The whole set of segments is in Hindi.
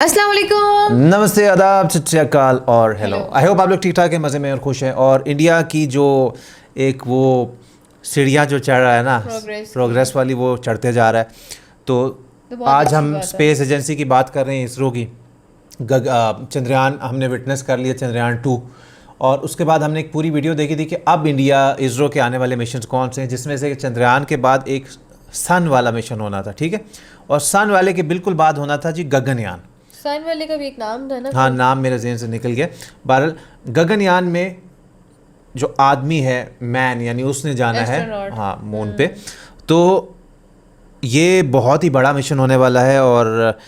अस्सलाम वालेकुम। नमस्ते, आदाब, सत श्री अकाल और हेलो। आई होप आप लोग ठीक ठाक हैं, मज़े में और खुश हैं। और इंडिया की जो एक वो सीढ़ियाँ जो चढ़ रहा है ना, प्रोग्रेस वाली, वो चढ़ते जा रहा है। तो आज हम स्पेस एजेंसी की बात कर रहे हैं, इसरो की। चंद्रयान हमने विटनेस कर लिया, चंद्रयान 2। और उसके बाद हमने एक पूरी वीडियो देखी थी कि अब इंडिया इसरो के आने वाले मिशन कौन से हैं, जिसमें से चंद्रयान के बाद एक सन वाला मिशन होना था, ठीक है। और सन वाले के बिल्कुल बाद होना था जी गगनयान। सन वाले का भी एक नाम था ना। हाँ, नाम मेरे ज़हन से निकल गया। बहरहाल गगनयान में जो आदमी है, मैन, यानी उसने जाना है, हाँ, मून पे। तो ये बहुत ही बड़ा मिशन होने वाला है। और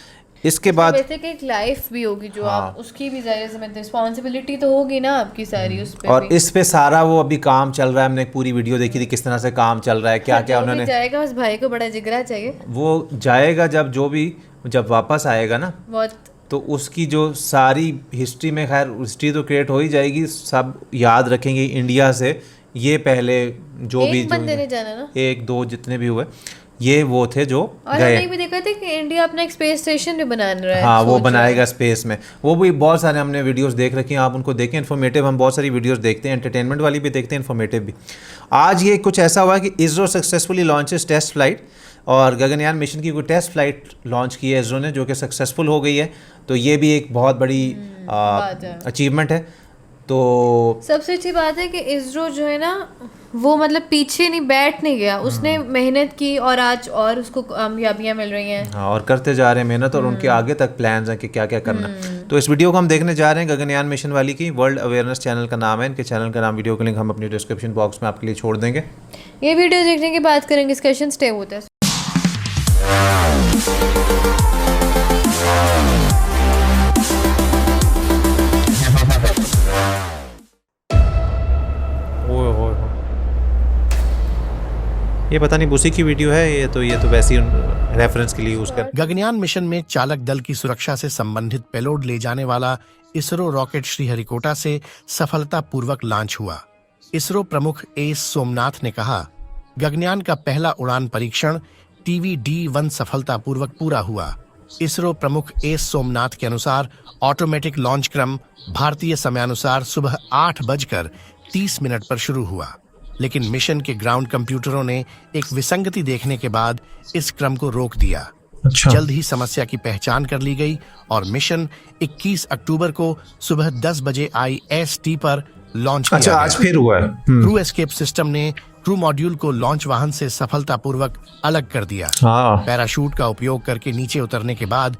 इसके बाद वैसे कि एक लाइफ भी होगी जो आप उसकी भी जाहिर रिस्पॉन्सिबिलिटी तो होगी ना आपकी सारी उस पे। और इस पे सारा वो अभी काम चल रहा है। हमने एक पूरी वीडियो देखी थी किस तरह से काम चल रहा है, क्या क्या उन्होंने। जाएगा, उस भाई को बड़ा जिगरा चाहिए। वो जाएगा जब वापस आएगा ना, बहुत, तो उसकी जो सारी हिस्ट्री में, खैर हिस्ट्री तो क्रिएट हो ही जाएगी, सब याद रखेंगे इंडिया से। ये पहले जो भी बंदे ने जाना ना, एक दो जितने भी हुए, ये वो थे जो और गए। हमने भी देखा था कि इंडिया अपना एक स्पेस स्टेशन भी बना रहा है। हाँ, वो बनाएगा स्पेस में। वो भी बहुत सारे हमने वीडियोस देख रखी हैं, आप उनको देखें। इन्फॉर्मेटिव, हम बहुत सारी वीडियोस देखते हैं, एंटरटेनमेंट वाली भी देखते हैं, इन्फॉर्मेटिव भी। आज ये कुछ ऐसा हुआ कि ISRO successfully launches test flight, और गगनयान मिशन की कोई टेस्ट फ्लाइट लॉन्च की है इसरो ने, जो कि सक्सेसफुल हो गई है। तो ये भी एक बहुत बड़ी अचीवमेंट है। तो सबसे अच्छी बात है कि इसरो जो है ना, वो मतलब पीछे नहीं, बैठ नहीं गया, उसने मेहनत की और आज और उसको कामयाबियां मिल रही हैं। हाँ, और करते जा रहे हैं मेहनत, और उनके आगे तक प्लान्स हैं कि क्या क्या करना। तो इस वीडियो को हम देखने जा रहे हैं गगनयान मिशन वाली की। वर्ल्ड अवेयरनेस चैनल का नाम है, इनके चैनल का नाम, वीडियो का लिंक हम अपनी डिस्क्रिप्शन बॉक्स में आपके लिए छोड़ देंगे। ये वीडियो देखने के बाद करेंगे डिस्कशन, स्टे होता है। ये पता नहीं बुसी की वीडियो है, ये तो वैसे ही रेफरेंस के लिए यूज कर। गगनयान मिशन में चालक दल की सुरक्षा से संबंधित पेलोड ले जाने वाला इसरो रॉकेट श्रीहरिकोटा से सफलतापूर्वक लॉन्च हुआ। इसरो प्रमुख एस सोमनाथ ने कहा, गगनयान का पहला उड़ान परीक्षण TVD-1 सफलतापूर्वक पूरा हुआ। इसरो प्रमुख एस सोमनाथ के अनुसार ऑटोमेटिक लॉन्च क्रम भारतीय समयानुसार सुबह 8:30 पर शुरू हुआ, लेकिन मिशन के ग्राउंड कंप्यूटरों ने एक विसंगति देखने के बाद इस क्रम को रोक दिया। अच्छा। जल्द ही समस्या की पहचान कर ली गई और मिशन 21 अक्टूबर को सुबह 10 बजे IST पर लॉन्च किया गया। आज फिर हुआ है। क्रू एस्केप सिस्टम ने क्रू मॉड्यूल को लॉन्च वाहन से सफलतापूर्वक अलग कर दिया। पैराशूट का उपयोग करके नीचे उतरने के बाद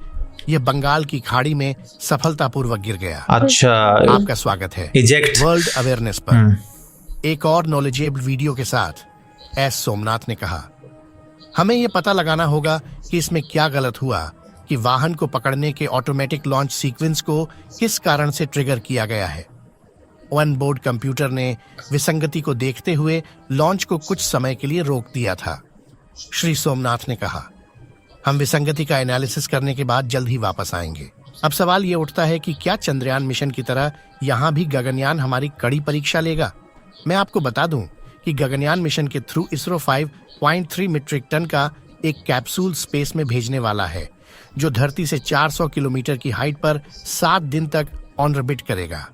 यह बंगाल की खाड़ी में सफलतापूर्वक गिर गया। अच्छा, आपका स्वागत है वर्ल्ड अवेयरनेस पर। एक और नॉलेजेबल वीडियो के साथ एस सोमनाथ ने कहा, हमें यह पता लगाना होगा कि इसमें क्या गलत हुआ, कि वाहन को पकड़ने के ऑटोमेटिक लॉन्च सीक्वेंस को किस कारण से ट्रिगर किया गया है। ऑन बोर्ड कंप्यूटर ने विसंगति को देखते हुए लॉन्च को कुछ समय के लिए रोक दिया था। श्री सोमनाथ ने कहा, हम विसंगति का एनालिसिस करने के बाद जल्द ही वापस आएंगे। अब सवाल ये उठता है कि क्या चंद्रयान मिशन की तरह यहाँ भी गगनयान हमारी कड़ी परीक्षा लेगा। मैं आपको बता दूं कि गगनयान मिशन के थ्रू इसरो 5.3 मीट्रिक टन का एक कैप्सूल स्पेस में भेजने वाला है, जो धरती से 400 किलोमीटर की हाइट पर 7 दिन तक ऑर्बिट करेगा।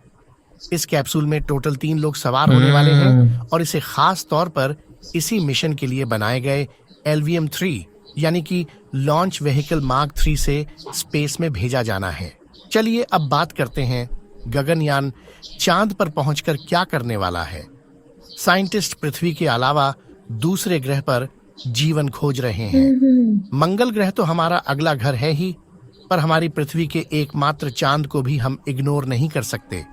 इस कैप्सूल में टोटल 3 लोग सवार होने वाले हैं और इसे खास तौर पर इसी मिशन के लिए बनाए गए LVM-3 यानी कि लॉन्च व्हीकल मार्क 3 से स्पेस में भेजा जाना है। चलिए अब बात करते हैं गगनयान चांद पर पहुंचकर क्या करने वाला है। साइंटिस्ट पृथ्वी के अलावा दूसरे ग्रह पर जीवन खोज रहे हैं। मंगल ग्रह तो हमारा अगला घर है ही, पर हमारी पृथ्वी के एकमात्र चांद को भी हम इग्नोर नहीं कर सकते।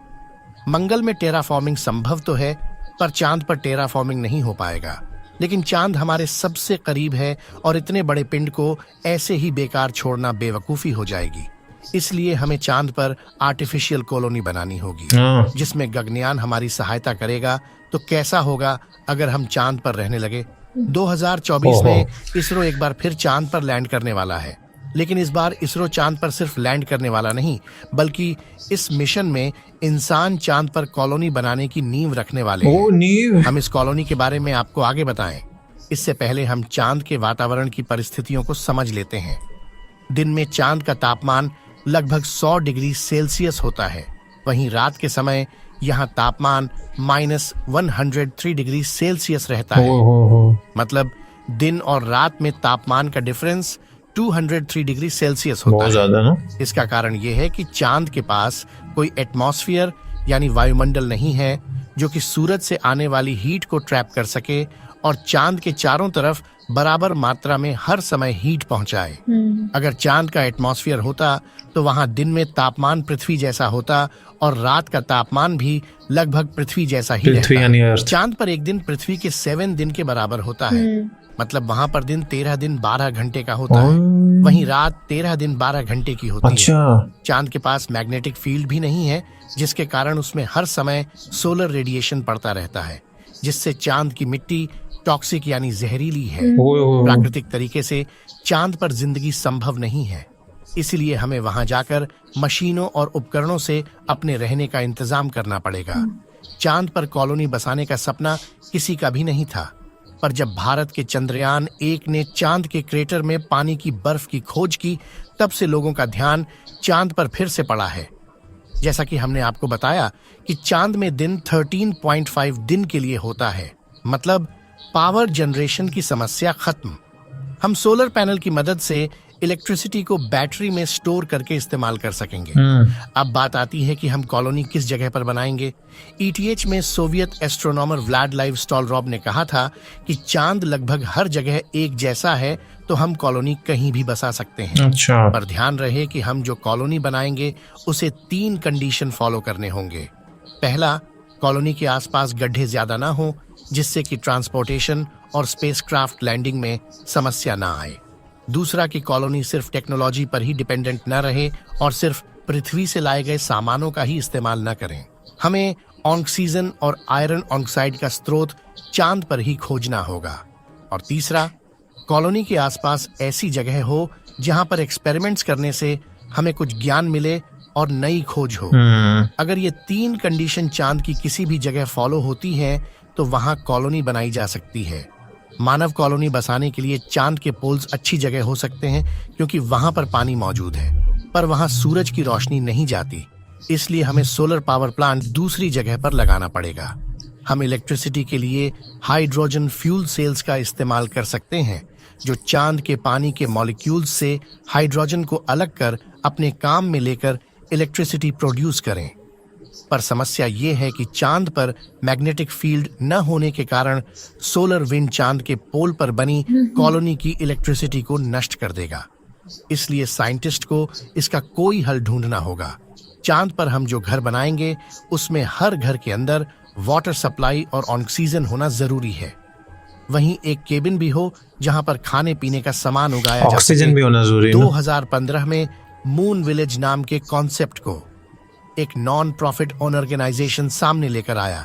मंगल में टेराफॉर्मिंग संभव तो है, पर चांद पर टेराफॉर्मिंग नहीं हो पाएगा। लेकिन चांद हमारे सबसे करीब है और इतने बड़े पिंड को ऐसे ही बेकार छोड़ना बेवकूफी हो जाएगी। इसलिए हमें चांद पर आर्टिफिशियल कॉलोनी बनानी होगी, जिसमें गगनयान हमारी सहायता करेगा। तो कैसा होगा अगर हम चांद पर रहने लगे। 2024 में इसरो एक बार फिर चांद पर लैंड करने वाला है, लेकिन इस बार इसरो चांद पर सिर्फ लैंड करने वाला नहीं, बल्कि इस मिशन में इंसान चांद पर कॉलोनी बनाने की नींव रखने वाले हैं। हम इस कॉलोनी के बारे में आपको आगे बताएं। इससे पहले हम चांद के वातावरण की परिस्थितियों को समझ लेते हैं। दिन में चांद का तापमान लगभग 100 डिग्री सेल्सियस होता है। वहीं रात के समय यहाँ तापमान -103 डिग्री सेल्सियस रहता है। मतलब दिन और रात में तापमान का डिफरेंस 203 डिग्री सेल्सियस होता है। ज्यादा ना? इसका कारण यह है कि चांद के पास कोई एटमॉस्फेयर यानी वायुमंडल नहीं है जो कि सूरज से आने वाली हीट को ट्रैप कर सके और चांद के चारों तरफ बराबर मात्रा में हर समय हीट पहुंचाए। अगर चांद का एटमॉस्फेयर होता तो वहां दिन में तापमान पृथ्वी जैसा होता और रात का तापमान भी लगभग पृथ्वी जैसा ही रहता। चांद पर एक दिन पृथ्वी के 7 दिन के बराबर होता है। मतलब वहां पर दिन 13 दिन 12 घंटे का होता है, वहीं रात 13 दिन 12 घंटे की होती है। चांद के पास मैग्नेटिक फील्ड भी नहीं है जिसके कारण उसमें हर समय सोलर रेडिएशन पड़ता रहता है, जिससे चांद की मिट्टी टॉक्सिक यानी जहरीली है। प्राकृतिक तरीके से चांद पर जिंदगी संभव नहीं है, इसलिए हमें वहां जाकर मशीनों और उपकरणों से अपने रहने का इंतजाम करना पड़ेगा। चांद पर कॉलोनी बसाने का सपना किसी का भी नहीं था, पर जब भारत के चंद्रयान 1 ने चांद के क्रेटर में पानी की बर्फ की खोज की, तब से लोगों का ध्यान चांद पर फिर से पड़ा है। जैसा कि हमने आपको बताया कि चांद में दिन 13.5 दिन के लिए होता है, मतलब पावर जनरेशन की समस्या खत्म। हम सोलर पैनल की मदद से इलेक्ट्रिसिटी को बैटरी में स्टोर करके इस्तेमाल कर सकेंगे। अब बात आती है कि हम कॉलोनी किस जगह पर बनाएंगे। ETH में सोवियत एस्ट्रोनॉमर व्लादिमीर स्टोलरॉब ने कहा था कि चांद लगभग हर जगह एक जैसा है, तो हम कॉलोनी कहीं भी बसा सकते हैं। पर ध्यान रहे कि हम जो कॉलोनी बनाएंगे उसे 3 कंडीशन फॉलो करने होंगे। पहला, कॉलोनी के आसपास गड्ढे ज्यादा ना हो जिससे कि ट्रांसपोर्टेशन और स्पेसक्राफ्ट लैंडिंग में समस्या ना आए। दूसरा कि कॉलोनी सिर्फ टेक्नोलॉजी पर ही डिपेंडेंट न रहे और सिर्फ पृथ्वी से लाए गए सामानों का ही इस्तेमाल न करें। हमें ऑक्सीजन और आयरन ऑक्साइड का स्रोत चांद पर ही खोजना होगा। और तीसरा, कॉलोनी के आसपास ऐसी जगह हो जहां पर एक्सपेरिमेंट्स करने से हमें कुछ ज्ञान मिले और नई खोज हो। अगर ये 3 कंडीशन चांद की किसी भी जगह फॉलो होती है तो वहां कॉलोनी बनाई जा सकती है। मानव कॉलोनी बसाने के लिए चांद के पोल्स अच्छी जगह हो सकते हैं क्योंकि वहां पर पानी मौजूद है, पर वहां सूरज की रोशनी नहीं जाती, इसलिए हमें सोलर पावर प्लांट दूसरी जगह पर लगाना पड़ेगा। हम इलेक्ट्रिसिटी के लिए हाइड्रोजन फ्यूल सेल्स का इस्तेमाल कर सकते हैं, जो चांद के पानी के मॉलिक्यूल्स से हाइड्रोजन को अलग कर अपने काम में लेकर इलेक्ट्रिसिटी प्रोड्यूस करें। पर समस्या ये है कि चांद पर मैग्नेटिक फील्ड न होने के कारण सोलर विंड चांद के पोल पर बनी कॉलोनी की इलेक्ट्रिसिटी को नष्ट कर देगा। इसलिए साइंटिस्ट को इसका कोई हल ढूंढना होगा। चांद पर हम जो घर बनाएंगे उसमें हर घर के अंदर वाटर सप्लाई और ऑक्सीजन होना जरूरी है। वहीं एक केबिन भी हो जहां पर खाने पीने का सामान उगाया जा सके। ऑक्सीजन भी होना जरूरी है। 2015 में मून विलेज नाम के कॉन्सेप्ट को एक नॉन प्रॉफिट ऑर्गेनाइजेशन सामने लेकर आया।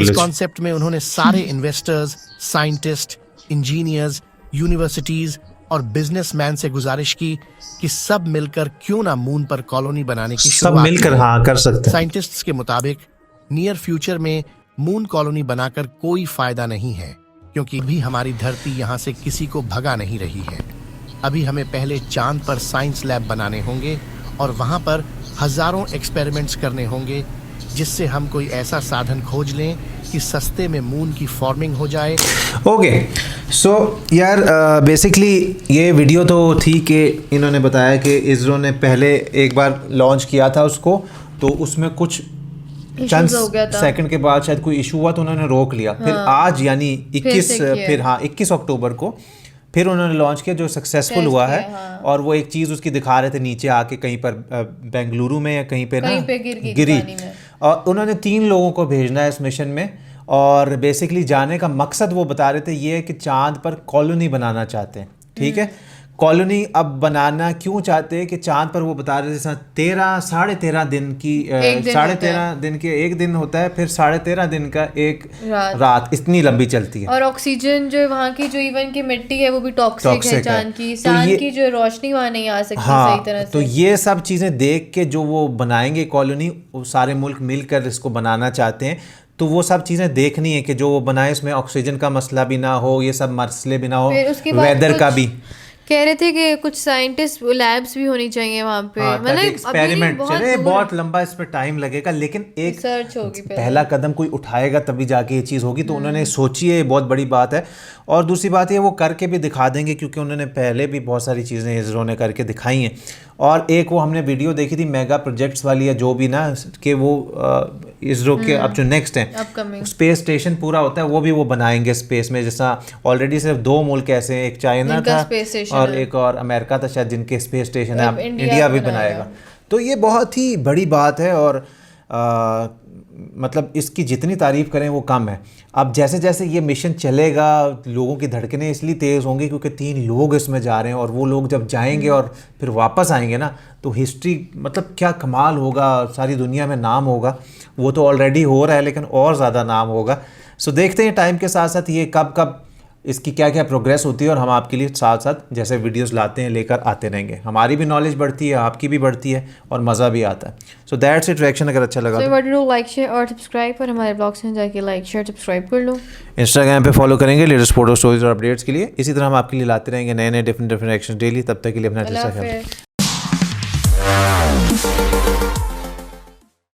इस कॉन्सेप्ट में उन्होंने सारे इन्वेस्टर्स, साइंटिस्ट, इंजीनियर्स, यूनिवर्सिटीज और बिजनेसमैन से गुजारिश की कि सब मिलकर क्यों ना मून पर कॉलोनी बनाने की शुरुआत मिलकर कर सकते हैं। साइंटिस्ट्स के मुताबिक नियर फ्यूचर में मून कॉलोनी बनाकर कोई फायदा नहीं है, क्योंकि अभी हमारी धरती यहाँ से किसी को भगा नहीं रही है। अभी हमें पहले चांद पर साइंस लैब बनाने होंगे और वहां पर हजारों एक्सपेरिमेंट्स करने होंगे, जिससे हम कोई ऐसा साधन खोज लें कि सस्ते में मून की फॉर्मिंग हो जाए। ओके, सो यार बेसिकली ये वीडियो तो थी कि इन्होंने बताया कि इसरो ने पहले एक बार लॉन्च किया था उसको, तो उसमें कुछ चंद सेकंड के बाद शायद कोई इशू हुआ तो उन्होंने रोक लिया। फिर आज यानी 21 अक्टूबर को फिर उन्होंने लॉन्च किया, जो सक्सेसफुल हुआ है। और वो एक चीज़ उसकी दिखा रहे थे नीचे आके कहीं पर बेंगलुरु में या कहीं पे ना गिरी। और उन्होंने 3 लोगों को भेजना है इस मिशन में, और बेसिकली जाने का मकसद वो बता रहे थे ये है कि चांद पर कॉलोनी बनाना चाहते हैं। ठीक है, कॉलोनी अब बनाना क्यों चाहते हैं कि चांद पर वो बता रहे थे 13 दिन की 13.5 दिन के एक दिन होता है, फिर 13.5 दिन का एक रात इतनी लंबी चलती है। और ऑक्सीजन जो वहाँ की जो इवन की मिट्टी है वो भी टॉक्सिक है चांद की, चांद की जो रोशनी वहाँ नहीं आ सकती सही तरह से। तो ये सब चीज़ें देख के जो वो बनाएंगे कॉलोनी, वो सारे मुल्क मिलकर इसको बनाना चाहते हैं। तो वो सब चीज़ें देखनी है कि जो वो बनाए उसमें ऑक्सीजन का मसला भी ना हो, ये सब मसले भी ना हो, वेदर का भी। कह रहे थे कि कुछ साइंटिस्ट लैब्स भी होनी चाहिए वहाँ पे, मतलब एक्सपेरिमेंट चले, बहुत लंबा इस पे टाइम लगेगा, लेकिन एक रिसर्च होगी पहला कदम कोई उठाएगा तभी जाके ये चीज़ होगी। तो उन्होंने सोची है, बहुत बड़ी बात है। और दूसरी बात ये वो करके भी दिखा देंगे, क्योंकि उन्होंने पहले भी बहुत सारी चीज़ें इसरो ने करके दिखाई हैं। और एक वो हमने वीडियो देखी थी मेगा प्रोजेक्ट्स वाली या जो भी ना, कि वो इसरो के अब जो नेक्स्ट हैं स्पेस स्टेशन पूरा होता है, वो भी वो बनाएंगे स्पेस में। जैसा ऑलरेडी सिर्फ 2 मुल्क ऐसे हैं, एक चाइना था और एक और अमेरिका था शायद, जिनके स्पेस स्टेशन है। अब इंडिया भी बनाएगा। तो ये बहुत ही बड़ी बात है और मतलब इसकी जितनी तारीफ़ करें वो कम है। अब जैसे जैसे ये मिशन चलेगा, लोगों की धड़कनें इसलिए तेज़ होंगी क्योंकि 3 लोग इसमें जा रहे हैं, और वो लोग जब जाएंगे और फिर वापस आएंगे ना, तो हिस्ट्री मतलब क्या कमाल होगा, सारी दुनिया में नाम होगा। वो तो ऑलरेडी हो रहा है, लेकिन और ज़्यादा नाम होगा। सो देखते हैं टाइम के साथ साथ ये कब इसकी क्या क्या प्रोग्रेस होती है, और हम आपके लिए साथ साथ जैसे वीडियोस लाते हैं लेकर आते रहेंगे। हमारी भी नॉलेज बढ़ती है, आपकी भी बढ़ती है, और मज़ा भी आता है। So that's it. रिएक्शन अगर अच्छा लगा तो लाइक शेयर और सब्सक्राइब, और हमारे ब्लॉग्स में जाके लाइक शेयर सब्सक्राइब कर लो। इंस्टाग्राम पे फॉलो करेंगे लेटेस्ट फोटो स्टोरीज और अपडेट्स के लिए। इसी तरह हम आपके लिए लाते रहेंगे नए डिफरेंट रिएक्शन डेली। तब तक के लिए अपना ख्याल रखें।